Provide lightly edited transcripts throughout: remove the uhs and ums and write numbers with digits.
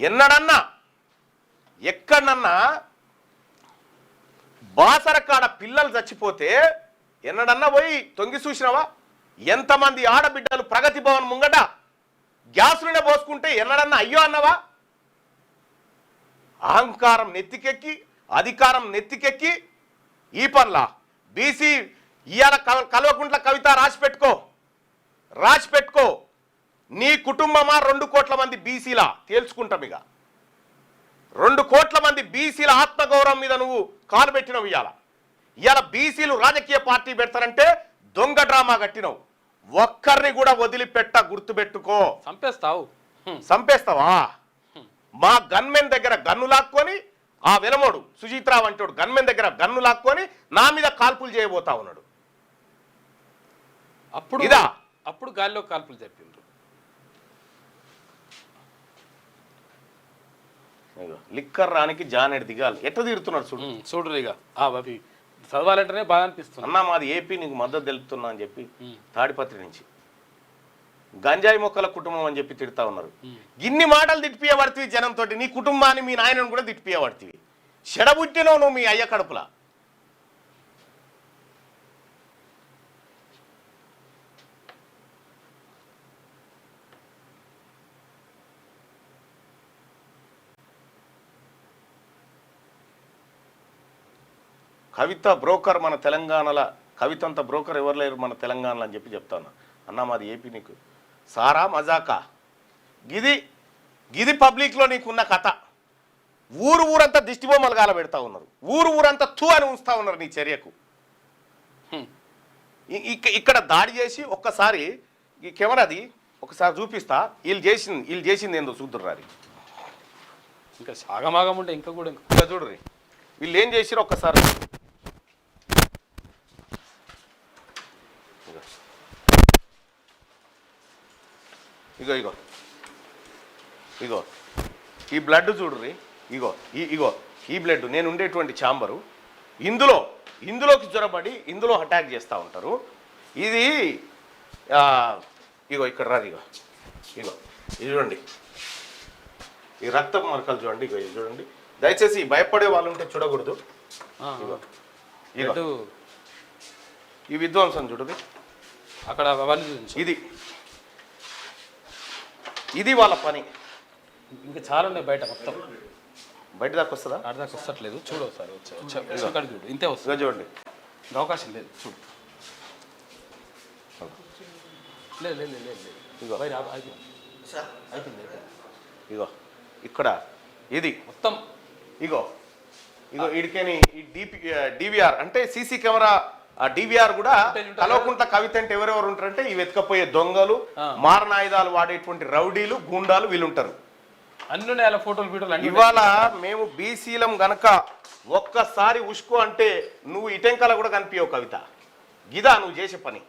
ఎన్నడన్నా ఎక్కడన్నా బాసరకాడ పిల్లలు చచ్చిపోతే ఎన్నడన్నా పోయి తొంగి చూసినావా? ఎంతమంది ఆడబిడ్డలు ప్రగతి భవన్ ముంగట గ్యాసులనే పోసుకుంటే ఎన్నడన్నా అయ్యో అన్నవా? అహంకారం నెత్తికెక్కి అధికారం నెత్తికెక్కి ఈ పనుల బీసీ ఇవాళ కల్వకుంట్ల కవిత రాసి పెట్టుకో నీ కుటుంబమా 2 కోట్ల మంది బీసీలా తేల్చుకుంటాం. ఇక 2 కోట్ల మంది బీసీల ఆత్మగౌరవం మీద నువ్వు కాలు పెట్టినవు. ఇవాళ బీసీలు రాజకీయ పార్టీ పెడతారంటే దొంగ డ్రామా కట్టినవు. ఒక్కరిని కూడా వదిలిపెట్ట, గుర్తుపెట్టుకో. సంపేస్తావా? మా గన్మెన్ దగ్గర గన్ను లాక్కొని ఆ వెలమోడు సుజిత్రావు అంటాడు గన్మెన్ దగ్గర గన్ను లాక్కొని నా మీద కాల్పులు చేయబోతా ఉన్నాడు. అప్పుడు గాలిలో కాల్పులు జరిపిండ్రు. లిక్కర్ రానికి జానెడ్ దిగాలి ఎట్లా తీరుతున్నాడు చూడరు. ఇక అవి చదవాలంటేనే బాగా అనిపిస్తుంది. అన్నా మాది ఏపీ, నీకు మద్దతు తెలుపుతున్నా అని చెప్పి తాడిపత్రి నుంచి గంజాయి మొక్కల కుటుంబం అని చెప్పి తిడతా ఉన్నారు. ఇన్ని మాటలు తిట్టిపియబడుతుంది జనంతో. నీ కుటుంబాన్ని మీ నాయనను కూడా తిట్టిపియబడుతుంది. చెడబుట్టినవు నువ్వు మీ అయ్య కడుపులా. కవిత బ్రోకర్ మన తెలంగాణలో, కవితంత బ్రోకర్ ఎవరు లేరు మన తెలంగాణలో అని చెప్పి చెప్తాను. అన్నా మాది ఏపీ, నీకు సారా మజాకా గిది పబ్లిక్లో నీకున్న కథ. ఊరంతా దిష్టిబొమ్మలు గాల పెడతా ఉన్నారు. ఊరంతా తూ అని ఉంచుతా ఉన్నారు నీ చర్యకు. ఇక్కడ దాడి చేసి ఒక్కసారి ఈ కెమెరాది ఒకసారి చూపిస్తా. వీళ్ళు చేసింది ఏందో చూద్దుర్రారి. ఇంకా సాగమాగం ఉంటే ఇంకా చూడరు వీళ్ళు ఏం చేసిరో ఒక్కసారి. ఇగో ఈ బ్లడ్ చూడ్రి. ఇగో ఈ బ్లడ్ నేను ఉండేటువంటి ఛాంబరు. ఇందులోకి జ్వరబడి ఇందులో అటాక్ చేస్తూ ఉంటారు. ఇది ఇక్కడ రాదు. ఇది చూడండి, ఈ రక్త మరకలు చూడండి. ఇది చూడండి. దయచేసి భయపడే వాళ్ళు ఉంటే చూడకూడదు. ఈ విధ్వంసం చూడదు అక్కడ. ఇది వాళ్ళ పని. ఇంకా చాలా ఉన్నాయి బయట. మొత్తం బయట దాకా వస్తుందా? ఆడ దాకా వస్తట్లేదు. చూడు ఒకసారి చూడు. ఇంతే వస్తుంది. చూడండి, అవకాశం లేదు. చూడు. లేదు. ఇగో ఇక్కడ ఇది మొత్తం ఇడికేని ఈ డివిఆర్ అంటే సీసీ కెమెరా. ఆ డివిఆర్ కూడా కల్వకుంట్ల కవిత అంటే ఎవరెవరు ఉంటారంటే ఈ వెతకపోయే దొంగలు, మారణాయుధాలు వాడేటువంటి రౌడీలు, గూండాలు వీళ్ళుంటారు. అన్ని ఫోటోలు ఇవాళ మేము బీసీలం గనక ఒక్కసారి ఉష్కో అంటే నువ్వు ఇటెంకల కూడా కనిపించవు కవిత. గిదా నువ్వు చేసే పని.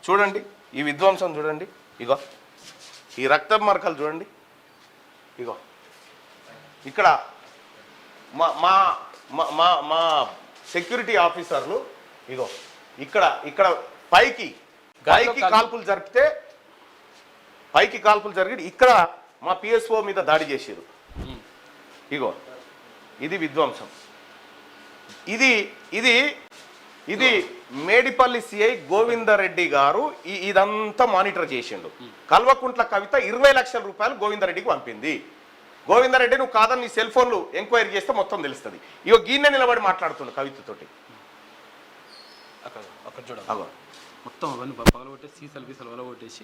చూడండి ఈ విధ్వంసం చూడండి. ఈ రక్త మరకలు చూడండి. ఇక్కడ మా సెక్యూరిటీ ఆఫీసర్లు ఇక్కడ పైకి కాల్పులు జరిగి ఇక్కడ మా పిఎస్ఓ మీద దాడి చేసారు. ఇది విధ్వంసం. ఇది మేడిపల్లి సిఐ గోవిందరెడ్డి గారు ఇదంతా మానిటర్ చేసిండు. కల్వకుంట్ల కవిత 20 లక్షల రూపాయలు గోవిందరెడ్డికి పంపింది. గోవిందరెడ్డి నువ్వు కాదని నీ సెల్ ఫోన్లు ఎంక్వైరీ చేస్తే మొత్తం తెలుస్తుంది. గీనే నిలబడి మాట్లాడుతుండు కవితతోటి. అక్కడ చూడ మొత్తం అవన్నీ పగలగొట్టేసి సీసాలు గీసాలు పగలగొట్టేసి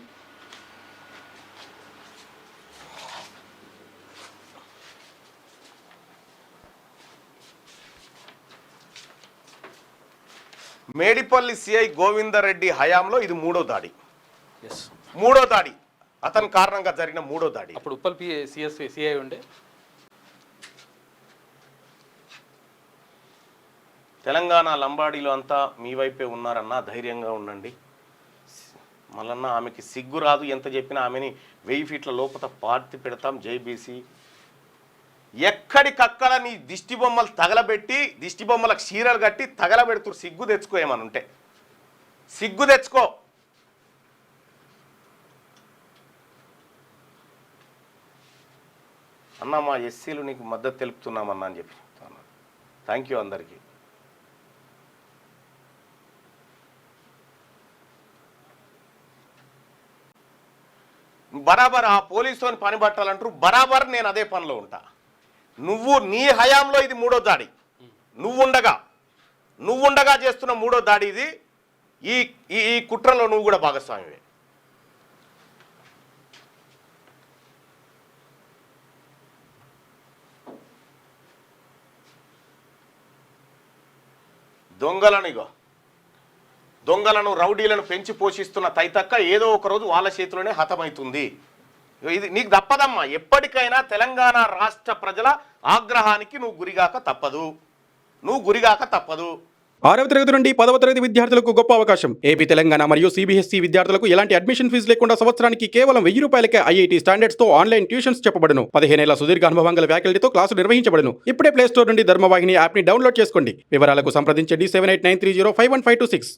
మేడిపల్లి సిఐ గోవిందరెడ్డి హయాంలో ఇది 3వ దాడి. అతని కారణంగా జరిగిన 3వ దాడి. అప్పుడు ఉప్పల్ సిఐ ఉండే. తెలంగాణ లంబాడీలో అంతా మీ వైపే ఉన్నారన్నా, ధైర్యంగా ఉండండి. మళ్ళన్నా ఆమెకి సిగ్గు రాదు. ఎంత చెప్పినా ఆమెని 1000 ఫీట్ల లోపల పార్టీ పెడతాం. జైబీసీ ఎక్కడికక్కడ నీ దిష్టి బొమ్మలు తగలబెట్టి, దిష్టి బొమ్మలకు చీరలు కట్టి తగలబెడుతురు. సిగ్గు తెచ్చుకో. ఏమని ఉంటే సిగ్గు తెచ్చుకో. అన్న మా ఎస్సీలు నీకు మద్దతు తెలుపుతున్నామన్నా అని చెప్పి చెప్తాను. థ్యాంక్ యూ అందరికీ. బరాబర్ ఆ పోలీసుని పని పట్టాలంటారు, బరాబర్ నేను అదే పనిలో ఉంటా. నువ్వు నీ హయాంలో ఇది 3వ దాడి, నువ్వుండగా చేస్తున్న 3వ దాడి ఇది. ఈ ఈ కుట్రలో నువ్వు కూడా భాగస్వామివే. దొంగలను రౌడీలను పెంచి పోషిస్తున్న తైతక్క ఏదో ఒక రోజు వాళ్ళ చేతిలోనే హతమవుతుంది. ఇది నీకు తప్పదమ్మా. ఎప్పటికైనా తెలంగాణ రాష్ట్ర ప్రజల ఆగ్రహానికి నువ్వు గురిగాక తప్పదు. 6వ తరగతి నుండి 10వ తరగతి విద్యార్థులకు గొప్ప అవకాశం. ఏపీ, తెలంగాణ మరియు సిబిఎస్ఈ విద్యార్థులకు ఎలాంటి అడ్మిషన్ ఫీజు లేకుండా సంవత్సరానికి కేవలం 1000 రూపాయలకే ఐఐటీ స్టాండర్డ్స్ తో ఆన్లైన్ ట్యూషన్స్ చెప్పబడును. 15 ఏళ్ల సుదీర్ఘ అనుభవం గల ఫ్యాకల్టీతో క్లాసులు నిర్వహించబడును. ఇప్పుడే ప్లే స్టోర్ నుండి ధర్మవాహిని యాప్ ని డౌన్లోడ్ చేసుకోండి. వివరాలకు సంప్రదించండి 7893051526.